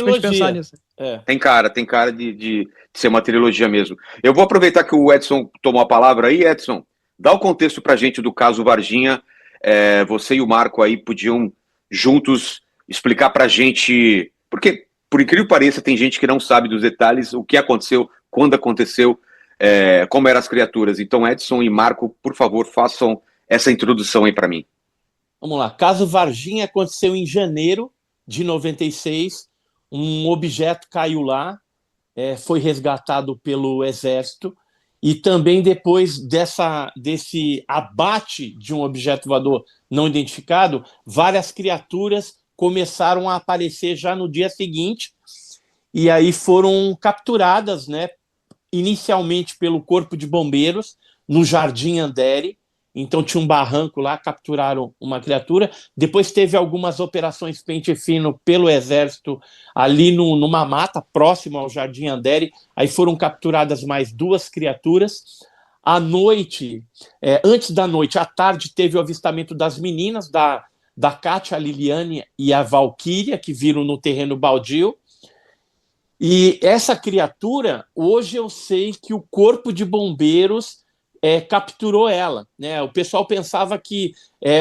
de pensar trilogia. nisso. Tem cara de ser uma trilogia mesmo. Eu vou aproveitar que o Edson tomou a palavra aí, Edson. Dá o contexto pra gente do caso Varginha. Você e o Marco aí podiam juntos explicar pra gente, porque, por incrível que pareça, tem gente que não sabe dos detalhes, o que aconteceu, quando aconteceu, como eram as criaturas. Então, Edson e Marco, por favor, façam essa introdução aí pra mim. Vamos lá. Caso Varginha aconteceu em janeiro de 96. Um objeto caiu lá, foi resgatado pelo Exército, e também depois desse abate de um objeto voador não identificado, várias criaturas começaram a aparecer já no dia seguinte, e aí foram capturadas, né, inicialmente pelo Corpo de Bombeiros, no Jardim Andere. Então tinha um barranco lá, capturaram uma criatura. Depois teve algumas operações pente fino pelo Exército ali numa mata próxima ao Jardim Andere. Aí foram capturadas mais 2 criaturas. À noite, antes da noite, à tarde, teve o avistamento das meninas, da Kátia, a Liliane e a Valquíria, que viram no terreno baldio. E essa criatura, hoje eu sei que o Corpo de Bombeiros capturou ela, né? O pessoal pensava que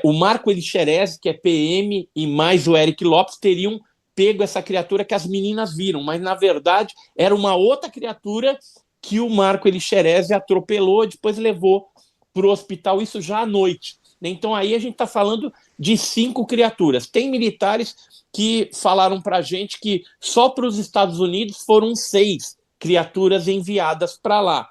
o Marco Elixerez, que é PM, e mais o Eric Lopes teriam pego essa criatura que as meninas viram, mas na verdade era uma outra criatura que o Marco Elixerez atropelou, depois levou para o hospital, isso já à noite. Então aí a gente está falando de 5 criaturas. Tem militares que falaram para a gente que só para os Estados Unidos foram 6 criaturas enviadas para lá.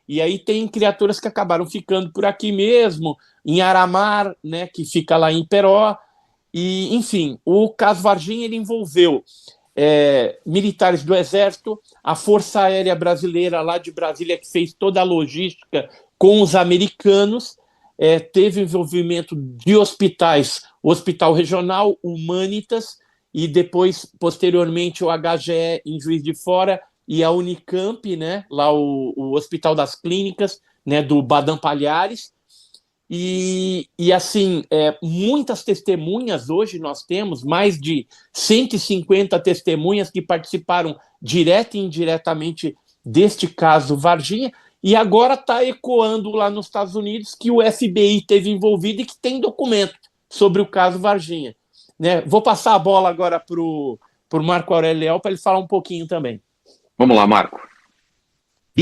E aí tem criaturas que acabaram ficando por aqui mesmo, em Aramar, né, que fica lá em Peró. E, enfim, o caso Varginha ele envolveu militares do Exército, a Força Aérea Brasileira lá de Brasília, que fez toda a logística com os americanos, teve envolvimento de hospitais, o Hospital Regional, Humanitas, e depois, posteriormente, o HGE em Juiz de Fora e a Unicamp, né, lá o Hospital das Clínicas, né, do Badam Palhares. E assim, muitas testemunhas hoje nós temos, mais de 150 testemunhas que participaram direta e indiretamente deste caso Varginha, e agora está ecoando lá nos Estados Unidos que o FBI teve envolvido e que tem documento sobre o caso Varginha. Né? Vou passar a bola agora para o Marco Aurélio Leal para ele falar um pouquinho também. Vamos lá, Marco.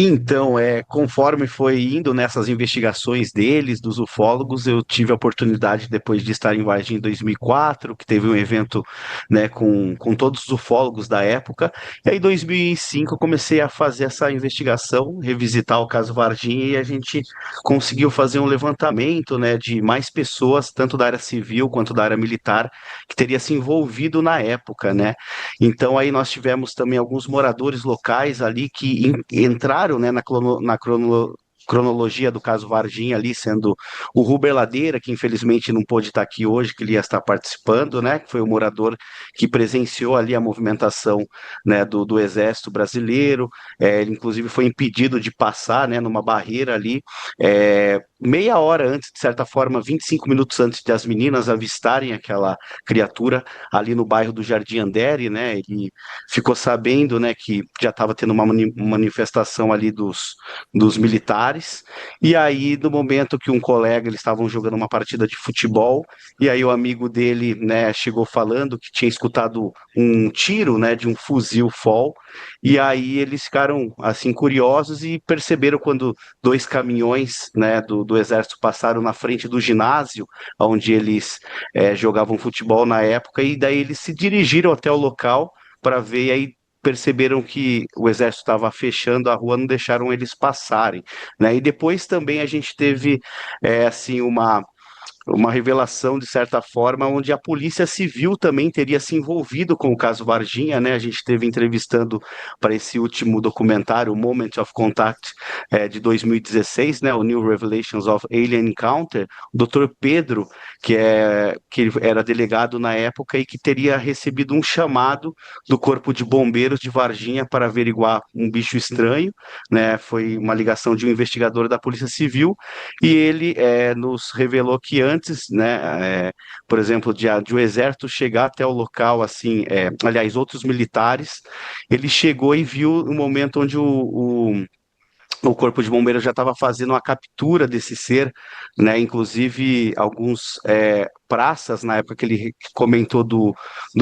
Então, conforme foi indo nessas investigações deles, dos ufólogos, eu tive a oportunidade, depois de estar em Varginha em 2004, que teve um evento, né, com todos os ufólogos da época, e aí em 2005 eu comecei a fazer essa investigação, revisitar o caso Varginha, e a gente conseguiu fazer um levantamento, né, de mais pessoas, tanto da área civil quanto da área militar, que teria se envolvido na época, né? Então aí nós tivemos também alguns moradores locais ali que entraram, né, na cronologia do caso Varginha ali, sendo o Ruber Ladeira, que infelizmente não pôde estar aqui hoje, que ele ia estar participando, né, que foi o morador que presenciou ali a movimentação, né, do Exército Brasileiro. Ele inclusive foi impedido de passar, né, numa barreira ali, meia hora antes, de certa forma, 25 minutos antes de as meninas avistarem aquela criatura ali no bairro do Jardim Andere, né? Ele ficou sabendo, né, que já estava tendo uma manifestação ali dos militares, e aí no momento que um colega, eles estavam jogando uma partida de futebol, e aí o amigo dele, né, chegou falando que tinha escutado um tiro, né, de um fuzil FOL, e aí eles ficaram assim curiosos e perceberam quando 2 caminhões, né, do Exército passaram na frente do ginásio onde eles jogavam futebol na época, e daí eles se dirigiram até o local para ver, e aí perceberam que o Exército estava fechando a rua, não deixaram eles passarem, né? E depois também a gente teve assim uma revelação, de certa forma, onde a Polícia Civil também teria se envolvido com o caso Varginha, né? A gente esteve entrevistando para esse último documentário, Moment of Contact, de 2016, né? O New Revelations of Alien Encounter, o Dr. Pedro, que era delegado na época e que teria recebido um chamado do Corpo de Bombeiros de Varginha para averiguar um bicho estranho, né? Foi uma ligação de um investigador da Polícia Civil, e ele nos revelou que antes antes, né, por exemplo, de o exército chegar até o local, assim, aliás, outros militares, ele chegou e viu o momento onde o Corpo de Bombeiros já estava fazendo a captura desse ser, né? Inclusive alguns praças, na época que ele comentou do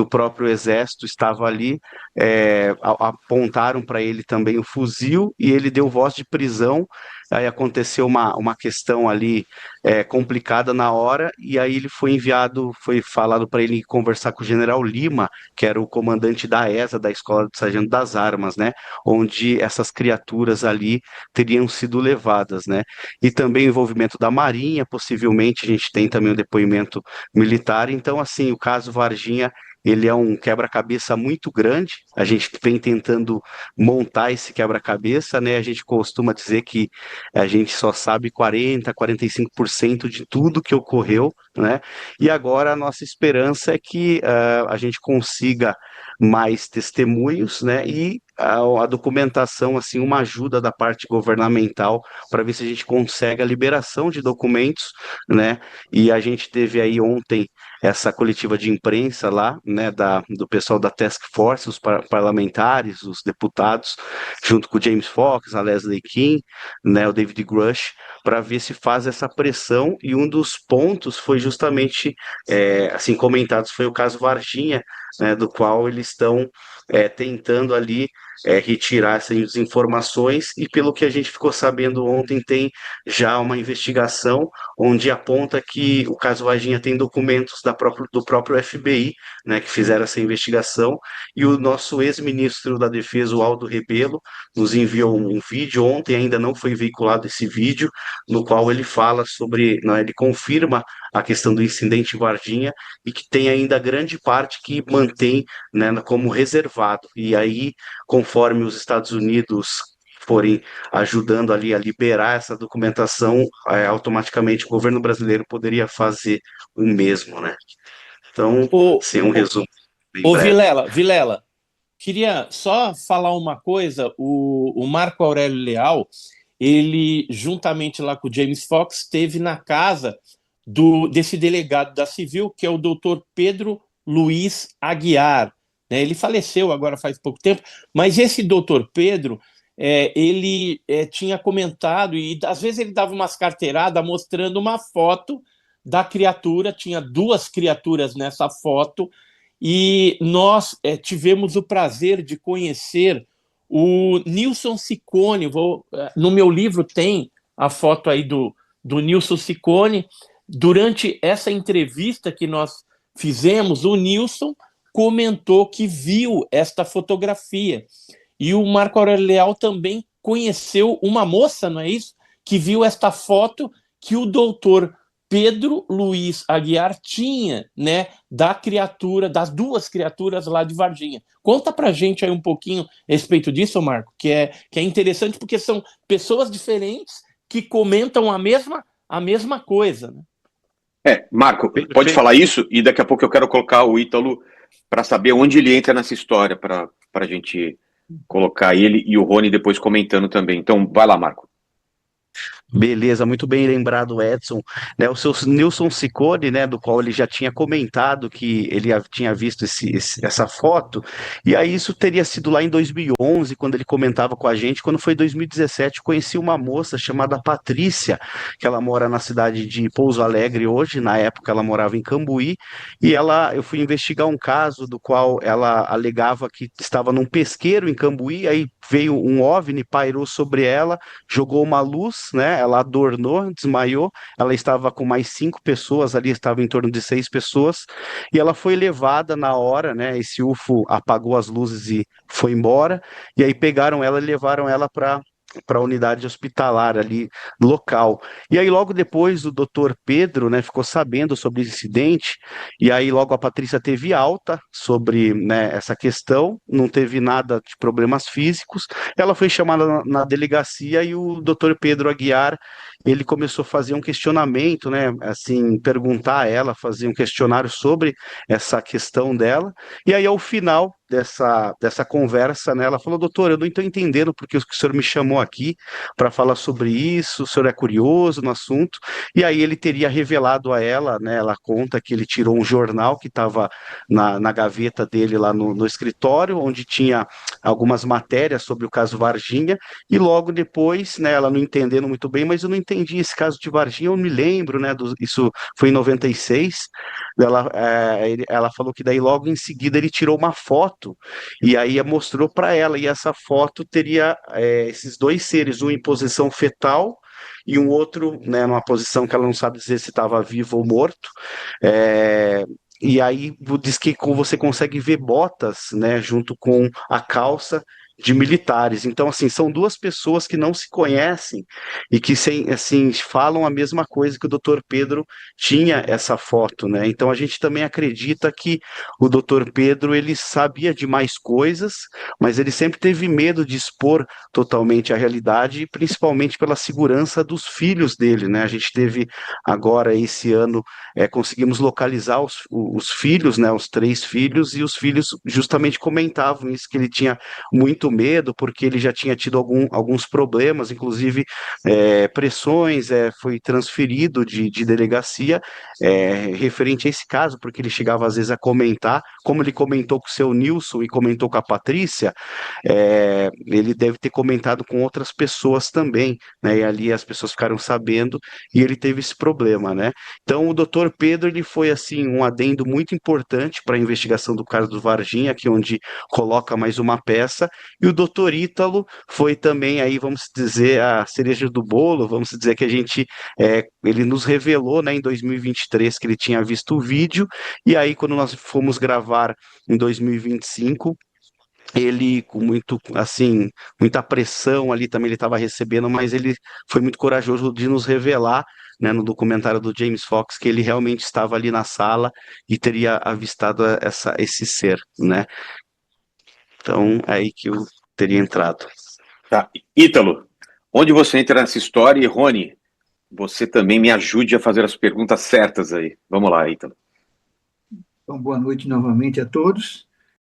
próprio exército, estava ali, apontaram para ele também o fuzil e ele deu voz de prisão. Aí aconteceu uma questão ali complicada na hora, e aí ele foi enviado, foi falado para ele conversar com o General Lima, que era o comandante da ESA, da Escola de Sargento das Armas, né? Onde essas criaturas ali teriam sido levadas, né? E também o envolvimento da Marinha, possivelmente a gente tem também o depoimento militar. Então, assim, o caso Varginha, ele é um quebra-cabeça muito grande. A gente vem tentando montar esse quebra-cabeça, né? A gente costuma dizer que a gente só sabe 45% de tudo que ocorreu, né? E agora a nossa esperança é que a gente consiga mais testemunhos, né? E a documentação, assim, uma ajuda da parte governamental para ver se a gente consegue a liberação de documentos, né? E a gente teve aí ontem essa coletiva de imprensa lá, né, do pessoal da Task Force, os parlamentares, os deputados, junto com o James Fox, a Leslie King, né, o David Grush, para ver se faz essa pressão, e um dos pontos foi justamente, assim, comentados, foi o caso Varginha, né, do qual eles estão tentando ali retirar essas informações, e pelo que a gente ficou sabendo ontem, tem já uma investigação onde aponta que o caso Varginha tem documentos do próprio FBI, né, que fizeram essa investigação, e o nosso ex-ministro da Defesa, o Aldo Rebelo, nos enviou um vídeo ontem, ainda não foi veiculado esse vídeo, no qual ele fala sobre, né, ele confirma a questão do incidente Varginha, e que tem ainda grande parte que mantém, né, como reservado. E aí, conforme os Estados Unidos forem ajudando ali a liberar essa documentação, automaticamente o governo brasileiro poderia fazer o mesmo, né? Então, Ô, sim, um resumo bem ô breve. Vilela, queria só falar uma coisa. O Marco Aurélio Leal, ele, juntamente lá com o James Fox, esteve na casa desse delegado da Civil, que é o doutor Pedro Luiz Aguiar. Né? Ele faleceu agora faz pouco tempo, mas esse doutor Pedro, ele tinha comentado, e às vezes ele dava umas carteiradas mostrando uma foto da criatura, tinha duas criaturas nessa foto, e nós tivemos o prazer de conhecer o Nilson Ciccone. No meu livro tem a foto aí do Nilson Ciccone. Durante essa entrevista que nós fizemos, o Nilson comentou que viu esta fotografia. E o Marco Aurélio Leal também conheceu uma moça, não é isso? Que viu esta foto que o doutor Pedro Luiz Aguiar tinha, né, da criatura, das duas criaturas lá de Varginha. Conta pra gente aí um pouquinho a respeito disso, Marco, que é interessante, porque são pessoas diferentes que comentam a mesma coisa, né? Marco, pode Perfeito. falar isso, e daqui a pouco eu quero colocar o Ítalo para saber onde ele entra nessa história, para a gente colocar ele e o Rony depois comentando também. Então, vai lá, Marco. Beleza, muito bem lembrado, Edson. Né, o seu Nilson Ciccone, né, do qual ele já tinha comentado que ele tinha visto essa foto, e aí isso teria sido lá em 2011, quando ele comentava com a gente. Quando foi 2017, conheci uma moça chamada Patrícia, que ela mora na cidade de Pouso Alegre hoje, na época ela morava em Cambuí, e eu fui investigar um caso do qual ela alegava que estava num pesqueiro em Cambuí, aí veio um OVNI, pairou sobre ela, jogou uma luz, né? Ela adornou, desmaiou. Ela estava com mais 5 pessoas ali, estava em torno de 6 pessoas, e ela foi levada na hora, né? Esse UFO apagou as luzes e foi embora. E aí pegaram ela e levaram ela para a unidade hospitalar ali local. E aí logo depois o doutor Pedro, né, ficou sabendo sobre esse incidente, e aí logo a Patrícia teve alta sobre, né, essa questão, não teve nada de problemas físicos. Ela foi chamada na delegacia, e o doutor Pedro Aguiar, ele começou a fazer um questionamento, né, assim, perguntar a ela, fazer um questionário sobre essa questão dela, e aí ao final dessa conversa, né, ela falou: doutor, eu não estou entendendo porque o senhor me chamou aqui para falar sobre isso, o senhor é curioso no assunto, e aí ele teria revelado a ela, né, ela conta que ele tirou um jornal que estava na gaveta dele lá no escritório, onde tinha algumas matérias sobre o caso Varginha, e logo depois, né, ela não entendendo muito bem, mas eu não entendi esse caso de Varginha, eu me lembro, né, isso foi em 96, ela falou que daí logo em seguida ele tirou uma foto, e aí mostrou para ela, e essa foto teria esses dois seres, um em posição fetal, e um outro, né, numa posição que ela não sabe dizer se estava vivo ou morto, é, e aí diz que você consegue ver botas, né, junto com a calça de militares. Então, assim, são duas pessoas que não se conhecem e que, assim, falam a mesma coisa que o doutor Pedro tinha essa foto, né? Então, a gente também acredita que o doutor Pedro, ele sabia de mais coisas, mas ele sempre teve medo de expor totalmente a realidade, principalmente pela segurança dos filhos dele, né? A gente teve agora, esse ano, conseguimos localizar os filhos, né, os 3 filhos, e os filhos justamente comentavam isso, que ele tinha muito medo, porque ele já tinha tido alguns problemas, inclusive pressões, foi transferido de delegacia referente a esse caso, porque ele chegava às vezes a comentar, como ele comentou com o seu Nilson e comentou com a Patrícia, ele deve ter comentado com outras pessoas também, né, e ali as pessoas ficaram sabendo, e ele teve esse problema, né? Então, o doutor Pedro, ele foi, assim, um adendo muito importante para a investigação do caso do Varginha, aqui onde coloca mais uma peça, e o doutor Ítalo foi também, aí, vamos dizer, a cereja do bolo, vamos dizer que ele nos revelou, né, em 2023, que ele tinha visto o vídeo, e aí, quando nós fomos gravar em 2025, ele com muito, assim, muita pressão ali também ele estava recebendo, mas ele foi muito corajoso de nos revelar, né, no documentário do James Fox, que ele realmente estava ali na sala e teria avistado esse ser, né? Então, é aí que eu teria entrado. Tá. Ítalo, onde você entra nessa história? E Rony, você também me ajude a fazer as perguntas certas aí. Vamos lá, Ítalo. Então, boa noite novamente a todos.